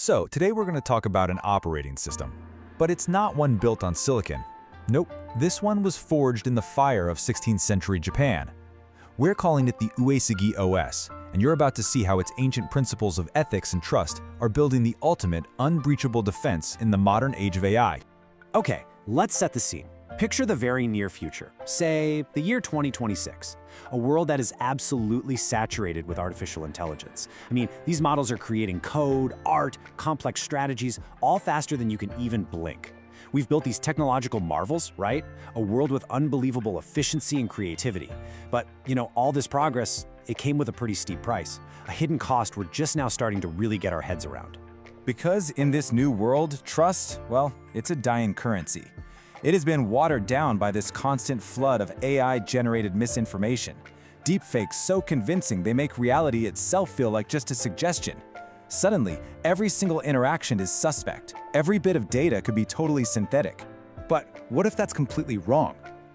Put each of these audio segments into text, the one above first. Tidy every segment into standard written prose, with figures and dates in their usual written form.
So today we're going to talk about an operating system, but it's not one built on silicon. Nope, this one was forged in the fire of 16th century Japan. We're calling it the Uesugi OS, and you're about to see how its ancient principles of ethics and trust are building the ultimate unbreachable defense in the modern age of AI. Okay, let's set the scene. Picture the very near future, say the year 2026, a world that is absolutely saturated with artificial intelligence. I mean, these models are creating code, art, complex strategies, all faster than you can even blink. We've built these technological marvels, right? A world with unbelievable efficiency and creativity. But, all this progress, it came with a pretty steep price. A hidden cost we're just now starting to really get our heads around. Because in this new world, trust, well, it's a dying currency. It has been watered down by this constant flood of AI-generated misinformation. Deepfakes so convincing they make reality itself feel like just a suggestion. Suddenly, every single interaction is suspect. Every bit of data could be totally synthetic. But what if that's completely wrong?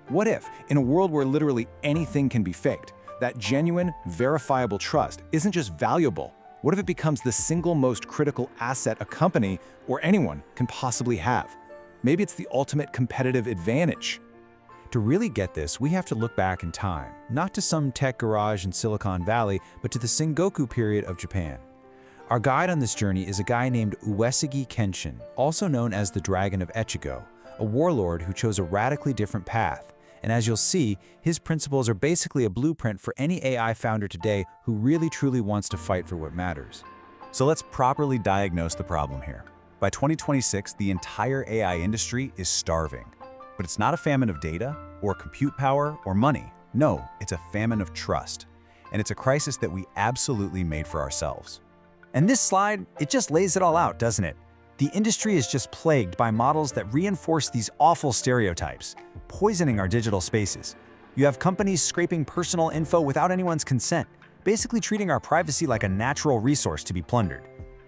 What if, in a world where literally anything can be faked, that genuine, verifiable trust isn't just valuable? What if it becomes the single most critical asset a company or anyone can possibly have? Maybe it's the ultimate competitive advantage. To really get this, we have to look back in time, not to some tech garage in Silicon Valley, but to the Sengoku period of Japan. Our guide on this journey is a guy named Uesugi Kenshin, also known as the Dragon of Echigo, a warlord who chose a radically different path. And as you'll see, his principles are basically a blueprint for any AI founder today who really truly wants to fight for what matters. So let's properly diagnose the problem here. By 2026, the entire AI industry is starving. But it's not a famine of data, or compute power, or money. No, it's a famine of trust. And it's a crisis that we absolutely made for ourselves. And this slide, it just lays it all out, doesn't it? The industry is just plagued by models that reinforce these awful stereotypes, poisoning our digital spaces. You have companies scraping personal info without anyone's consent, basically treating our privacy like a natural resource to be plundered.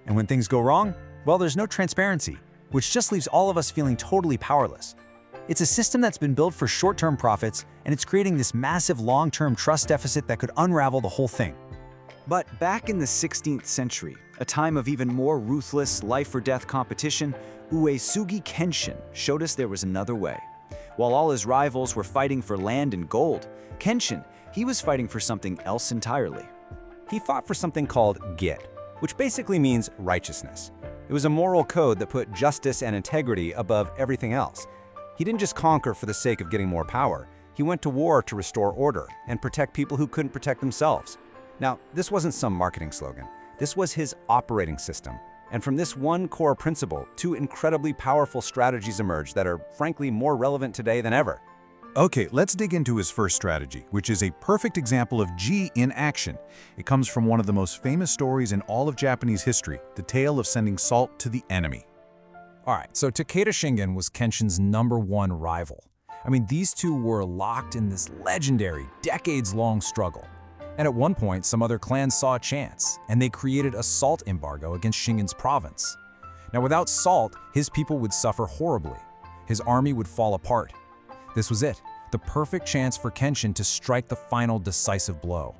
And when things go wrong, well, there's no transparency, which just leaves all of us feeling totally powerless. It's a system that's been built for short-term profits, and it's creating this massive long-term trust deficit that could unravel the whole thing. But back in the 16th century, a time of even more ruthless life-or-death competition, Uesugi Kenshin showed us there was another way. While all his rivals were fighting for land and gold, Kenshin, he was fighting for something else entirely. He fought for something called Git, which basically means righteousness. It was a moral code that put justice and integrity above everything else. He didn't just conquer for the sake of getting more power. He went to war to restore order and protect people who couldn't protect themselves. Now, this wasn't some marketing slogan. This was his operating system. And from this one core principle, two incredibly powerful strategies emerged that are, frankly, more relevant today than ever. Okay, let's dig into his first strategy, which is a perfect example of G in action. It comes from one of the most famous stories in all of Japanese history, the tale of sending salt to the enemy. Alright, so Takeda Shingen was Kenshin's #1 rival. I mean, these two were locked in this legendary, decades-long struggle. And at one point, some other clans saw a chance, and they created a salt embargo against Shingen's province. Now, without salt, his people would suffer horribly. His army would fall apart. This was it, the perfect chance for Kenshin to strike the final decisive blow.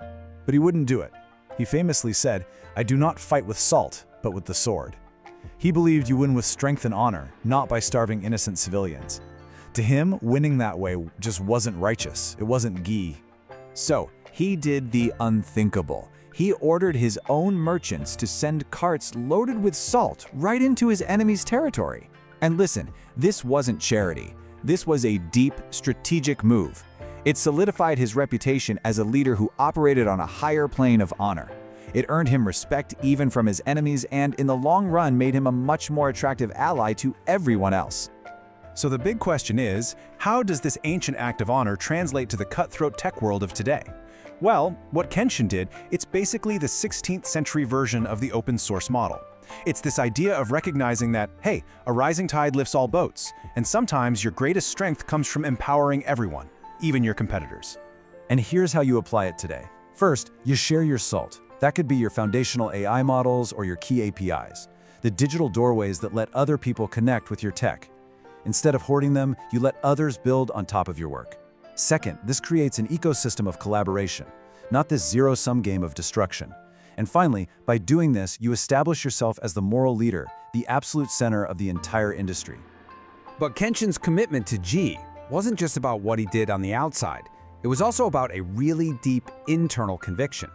But he wouldn't do it. He famously said, "I do not fight with salt, but with the sword." He believed you win with strength and honor, not by starving innocent civilians. To him, winning that way just wasn't righteous. It wasn't gi. So, he did the unthinkable. He ordered his own merchants to send carts loaded with salt right into his enemy's territory. And listen, this wasn't charity. This was a deep, strategic move. It solidified his reputation as a leader who operated on a higher plane of honor. It earned him respect even from his enemies and, in the long run, made him a much more attractive ally to everyone else. So the big question is, how does this ancient act of honor translate to the cutthroat tech world of today? Well, what Kenshin did, it's basically the 16th century version of the open source model. It's this idea of recognizing that, hey, a rising tide lifts all boats, and sometimes your greatest strength comes from empowering everyone, even your competitors. And here's how you apply it today. First, you share your salt. That could be your foundational AI models or your key APIs, the digital doorways that let other people connect with your tech. Instead of hoarding them, you let others build on top of your work. Second, this creates an ecosystem of collaboration, not this zero-sum game of destruction. And finally, by doing this, you establish yourself as the moral leader, the absolute center of the entire industry. But Kenshin's commitment to G wasn't just about what he did on the outside. It was also about a really deep internal conviction.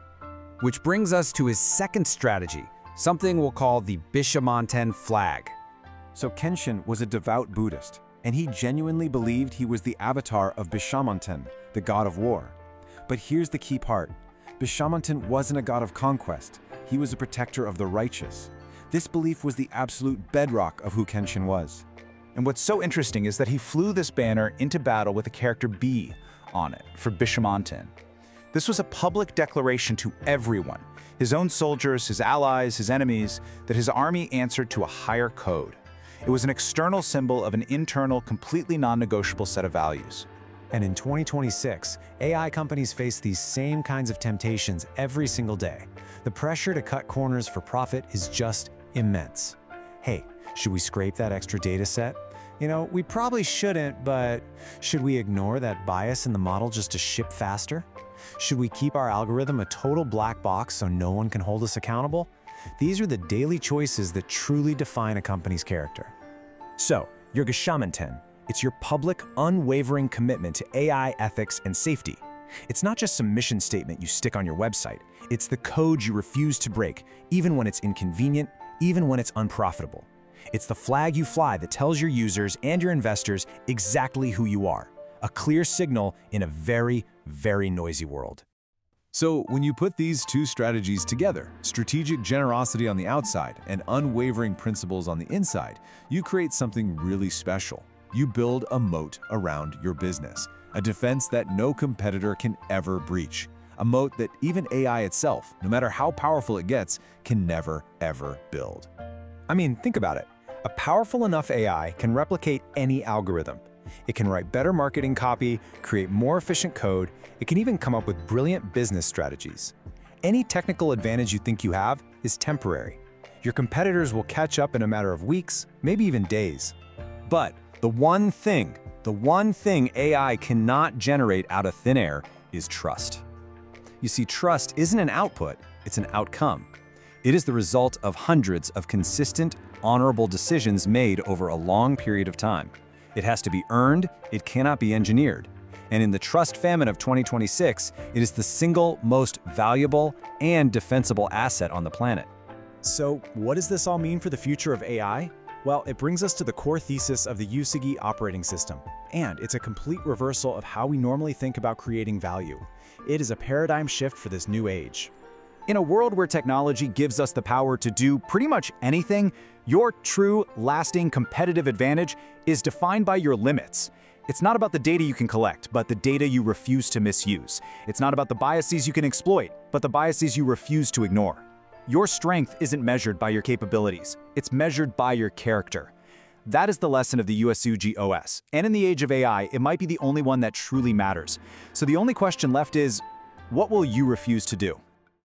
Which brings us to his second strategy, something we'll call the Bishamonten Flag. So Kenshin was a devout Buddhist, and he genuinely believed he was the avatar of Bishamonten, the god of war. But here's the key part. Bishamonten wasn't a god of conquest. He was a protector of the righteous. This belief was the absolute bedrock of who Kenshin was. And what's so interesting is that he flew this banner into battle with the character B on it for Bishamonten. This was a public declaration to everyone, his own soldiers, his allies, his enemies, that his army answered to a higher code. It was an external symbol of an internal, completely non-negotiable set of values. And in 2026, AI companies face these same kinds of temptations every single day. The pressure to cut corners for profit is just immense. Hey, should we scrape that extra data set? You know, we probably shouldn't, but should we ignore that bias in the model just to ship faster? Should we keep our algorithm a total black box so no one can hold us accountable? These are the daily choices that truly define a company's character. So, your Bishamonten, it's your public, unwavering commitment to AI ethics and safety. It's not just some mission statement you stick on your website. It's the code you refuse to break, even when it's inconvenient, even when it's unprofitable. It's the flag you fly that tells your users and your investors exactly who you are. A clear signal in a very, very noisy world. So when you put these two strategies together, strategic generosity on the outside and unwavering principles on the inside, you create something really special. You build a moat around your business, a defense that no competitor can ever breach, a moat that even AI itself, no matter how powerful it gets, can never, ever build. I mean, think about it. A powerful enough AI can replicate any algorithm. It can write better marketing copy, create more efficient code. It can even come up with brilliant business strategies. Any technical advantage you think you have is temporary. Your competitors will catch up in a matter of weeks, maybe even days. But the one thing AI cannot generate out of thin air is trust. You see, trust isn't an output, it's an outcome. It is the result of hundreds of consistent, honorable decisions made over a long period of time. It has to be earned, it cannot be engineered. And in the trust famine of 2026, it is the single most valuable and defensible asset on the planet. So, what does this all mean for the future of AI? Well, it brings us to the core thesis of the Uesugi operating system, and it's a complete reversal of how we normally think about creating value. It is a paradigm shift for this new age. In a world where technology gives us the power to do pretty much anything, your true, lasting competitive advantage is defined by your limits. It's not about the data you can collect, but the data you refuse to misuse. It's not about the biases you can exploit, but the biases you refuse to ignore. Your strength isn't measured by your capabilities. It's measured by your character. That is the lesson of the Uesugi OS. And in the age of AI, it might be the only one that truly matters. So the only question left is, what will you refuse to do?